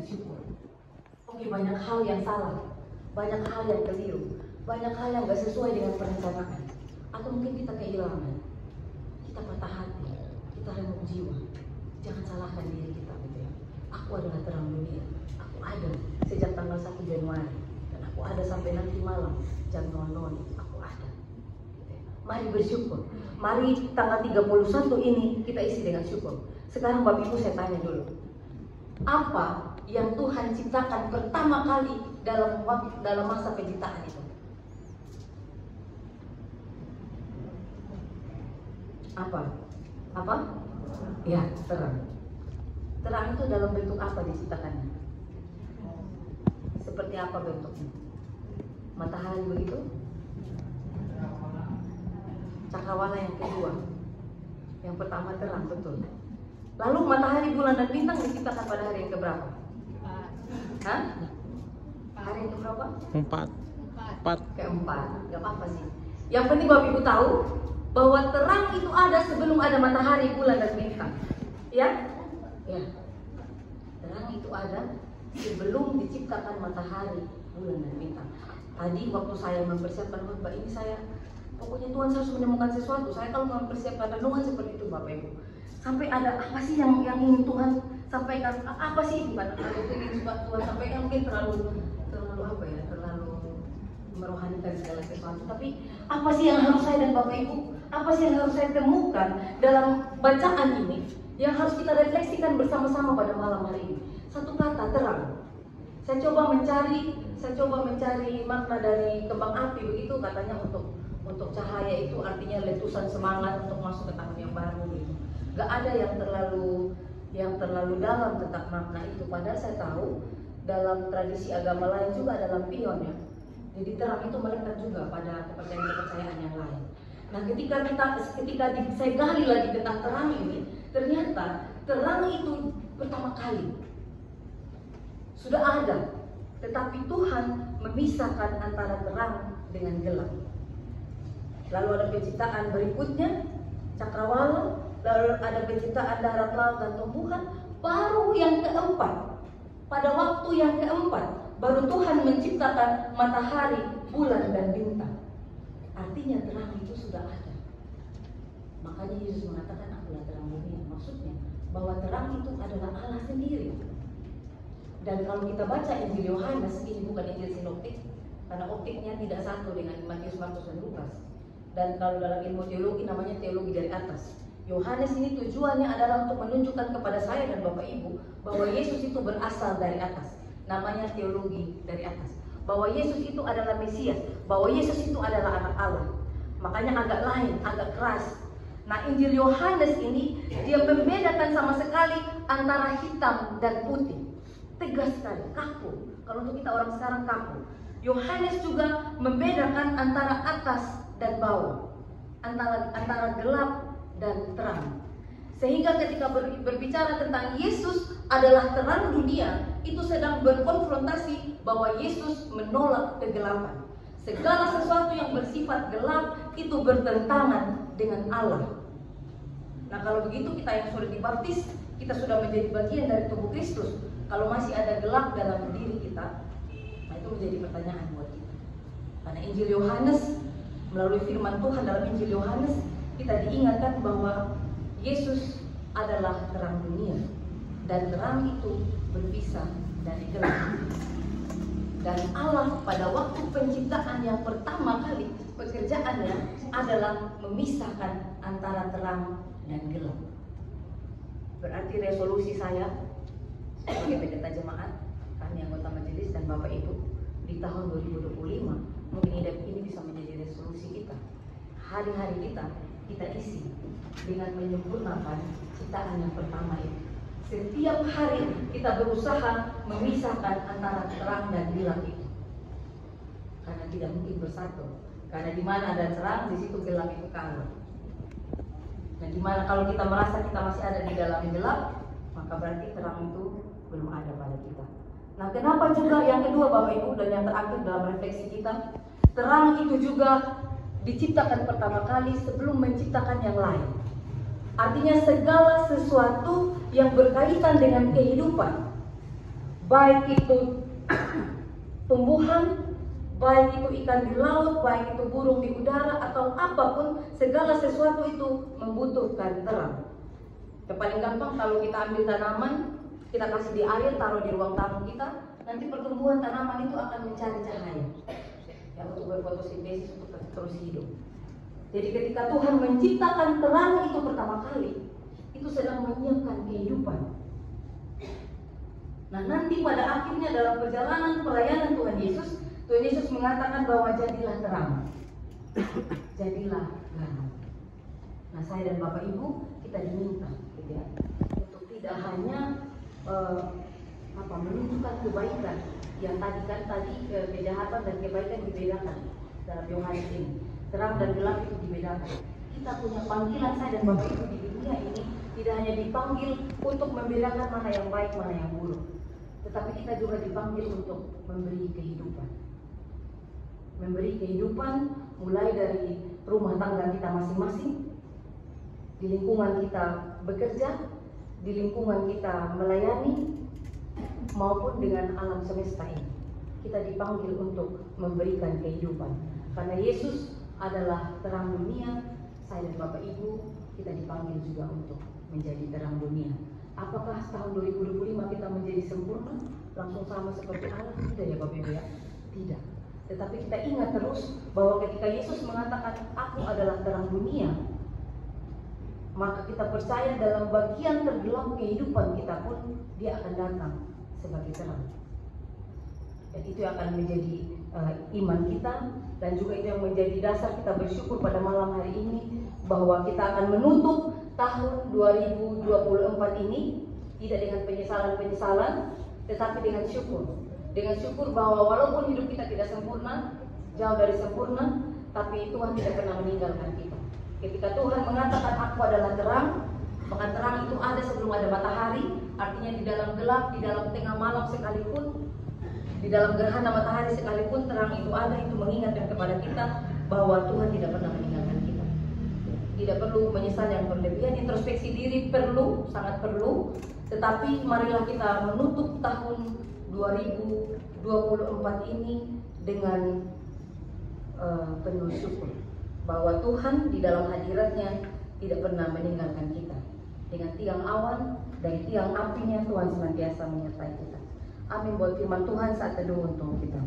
bersyukur. Oke, banyak hal yang salah, banyak hal yang keliru, banyak hal yang gak sesuai dengan perencanaan. Atau mungkin kita kehilangan, kita patah hati, kita remuk jiwa. Jangan salahkan diri kita gitu ya. Aku adalah terang dunia, aku ada sejak tanggal 1 Januari, dan aku ada sampai nanti malam jam 00, aku ada. Mari bersyukur. Mari tanggal 31 ini kita isi dengan syukur. Sekarang Bapak Ibu saya tanya dulu, apa yang Tuhan ciptakan pertama kali dalam masa penciptaan itu? Apa? Ya, terang. Terang itu dalam bentuk apa diciptakannya? Seperti apa bentuknya? Matahari begitu? Cakrawala yang kedua. Yang pertama terang, betul. Lalu matahari, bulan, dan bintang diciptakan pada hari yang keberapa? Hah? Hari yang keberapa? Empat. Keempat. Gak apa-apa sih. Yang penting Bapak Ibu tahu bahwa terang itu ada sebelum ada matahari, bulan, dan bintang. Ya? Ya. Terang itu ada sebelum diciptakan matahari, bulan, dan bintang. Tadi waktu saya mempersiapkan khotbah ini, pokoknya Tuhan harus menemukan sesuatu. Saya kalau mempersiapkan renungan seperti itu Bapak Ibu, sampai ada apa sih yang ingin Tuhan sampaikan? Apa sih bukan kalau ingin Tuhan sampaikan, mungkin terlalu apa ya, terlalu merohanikan segala sesuatu. Tapi apa sih yang harus saya dan Bapak Ibu, apa sih yang harus saya temukan dalam bacaan ini, yang harus kita refleksikan bersama-sama pada malam hari ini? Satu kata, terang. Saya coba mencari makna dari kembang api, begitu katanya, untuk cahaya itu artinya letusan semangat untuk masuk ke tahun yang baru gitu. Gak ada yang terlalu dalam tentang makna itu. Padahal saya tahu dalam tradisi agama lain juga ada lampion ya. Jadi terang itu melekat juga pada kepercayaan yang lain. Nah, ketika saya gali lagi tentang terang ini, ternyata terang itu pertama kali sudah ada, tetapi Tuhan memisahkan antara terang dengan gelap. Lalu ada penciptaan berikutnya, cakrawala, lalu ada penciptaan darat, laut, dan tumbuhan. Baru yang keempat, pada waktu yang keempat, baru Tuhan menciptakan matahari, bulan, dan bintang. Artinya terang itu sudah ada. Makanya Yesus mengatakan, akulah terang dunia. Maksudnya bahwa terang itu adalah Allah sendiri. Dan kalau kita baca Injil Yohanes, ini bukan Injil sinoptik, karena optiknya tidak satu dengan Matius, Markus, dan Lukas. Dan kalau dalam ilmu teologi namanya teologi dari atas. Yohanes ini tujuannya adalah untuk menunjukkan kepada saya dan Bapak Ibu bahwa Yesus itu berasal dari atas. Namanya teologi dari atas. Bahwa Yesus itu adalah Mesias, bahwa Yesus itu adalah anak Allah. Makanya agak lain, agak keras. Nah, Injil Yohanes ini dia membedakan sama sekali antara hitam dan putih. Tegas sekali, kaku. Kalau untuk kita orang sekarang kaku. Yohanes juga membedakan antara atas dan bawah, antara gelap dan terang. Sehingga ketika berbicara tentang Yesus adalah terang dunia, itu sedang berkonfrontasi bahwa Yesus menolak kegelapan. Segala sesuatu yang bersifat gelap itu bertentangan dengan Allah. Nah, kalau begitu kita yang sudah dibaptis, kita sudah menjadi bagian dari tubuh Kristus. Kalau masih ada gelap dalam diri kita, nah itu menjadi pertanyaan buat kita. Karena Injil Yohanes, melalui firman Tuhan dalam Injil Yohanes, kita diingatkan bahwa Yesus adalah terang dunia. Dan terang itu berpisah dari gelap. Dan Allah pada waktu penciptaan yang pertama kali, pekerjaannya adalah memisahkan antara terang dan gelap. Berarti resolusi saya sebagai pendeta jemaat, kami anggota majelis dan Bapak Ibu, di tahun 2025 mungkin ini bisa menjadi resolusi kita. Hari-hari kita isi dengan menyempurnakan ciptaan yang pertama itu. Setiap hari kita berusaha memisahkan antara terang dan gelap itu, karena tidak mungkin bersatu. Karena di mana ada terang, di situ gelap itu kalah. Dan di mana kalau kita merasa kita masih ada di dalam gelap, maka berarti terang itu belum ada pada kita. Nah, kenapa juga yang kedua Bapak Ibu dan yang terakhir dalam refleksi kita, terang itu juga diciptakan pertama kali sebelum menciptakan yang lain. Artinya segala sesuatu yang berkaitan dengan kehidupan baik itu tumbuhan, baik itu ikan di laut, baik itu burung di udara, atau apapun, segala sesuatu itu membutuhkan terang. Yang paling gampang kalau kita ambil tanaman, kita kasih di air, taruh di ruang tamu kita, nanti pertumbuhan tanaman itu akan mencari cahaya yang untuk berfotosintesis, untuk terus hidup. Jadi ketika Tuhan menciptakan terang itu pertama kali, itu sedang menyiapkan kehidupan. Nah, nanti pada akhirnya dalam perjalanan pelayanan Tuhan Yesus mengatakan bahwa jadilah terang, jadilah terang. Nah, saya dan Bapak Ibu kita diminta, gitu ya, untuk tidak hanya menunjukkan kebaikan yang tadi kejahatan dan kebaikan dibedakan dalam Yohanes ini, terang dan gelap itu dibedakan. Kita punya panggilan, saya dan Bapak Ibu di dunia ini tidak hanya dipanggil untuk membedakan mana yang baik, mana yang buruk, tetapi kita juga dipanggil untuk memberi kehidupan. Memberi kehidupan mulai dari rumah tangga kita masing-masing, di lingkungan kita bekerja, di lingkungan kita melayani, maupun dengan alam semesta ini. Kita dipanggil untuk memberikan kehidupan. Karena Yesus adalah terang dunia, saya dan Bapak Ibu kita dipanggil juga untuk menjadi terang dunia. Apakah tahun 2025 kita menjadi sempurna, langsung sama seperti Allah? Tidak ya Bapak Ibu ya? Tidak. Tetapi kita ingat terus bahwa ketika Yesus mengatakan aku adalah terang dunia, maka kita percaya dalam bagian tergelap kehidupan kita pun dia akan datang sebagai terang. Dan itu akan menjadi iman kita, dan juga itu yang menjadi dasar kita bersyukur pada malam hari ini bahwa kita akan menutup tahun 2024 ini tidak dengan penyesalan-penyesalan, tetapi dengan syukur. Dengan syukur bahwa walaupun hidup kita tidak sempurna, jauh dari sempurna, tapi Tuhan tidak pernah meninggalkan kita. Ketika Tuhan mengatakan aku adalah terang, maka terang itu ada sebelum ada matahari. Artinya di dalam gelap, di dalam tengah malam sekalipun, di dalam gerhana matahari sekalipun, terang itu ada. Itu mengingatkan kepada kita bahwa Tuhan tidak pernah meninggalkan kita. Tidak perlu menyesal yang berlebihan. Introspeksi diri perlu, sangat perlu. Tetapi marilah kita menutup tahun 2024 ini dengan penuh syukur bahwa Tuhan di dalam hadiratnya tidak pernah meninggalkan kita. Dengan tiang awan dan tiang apinya Tuhan senantiasa menyertai kita. Amin. Buat firman Tuhan saat teduh untuk kita.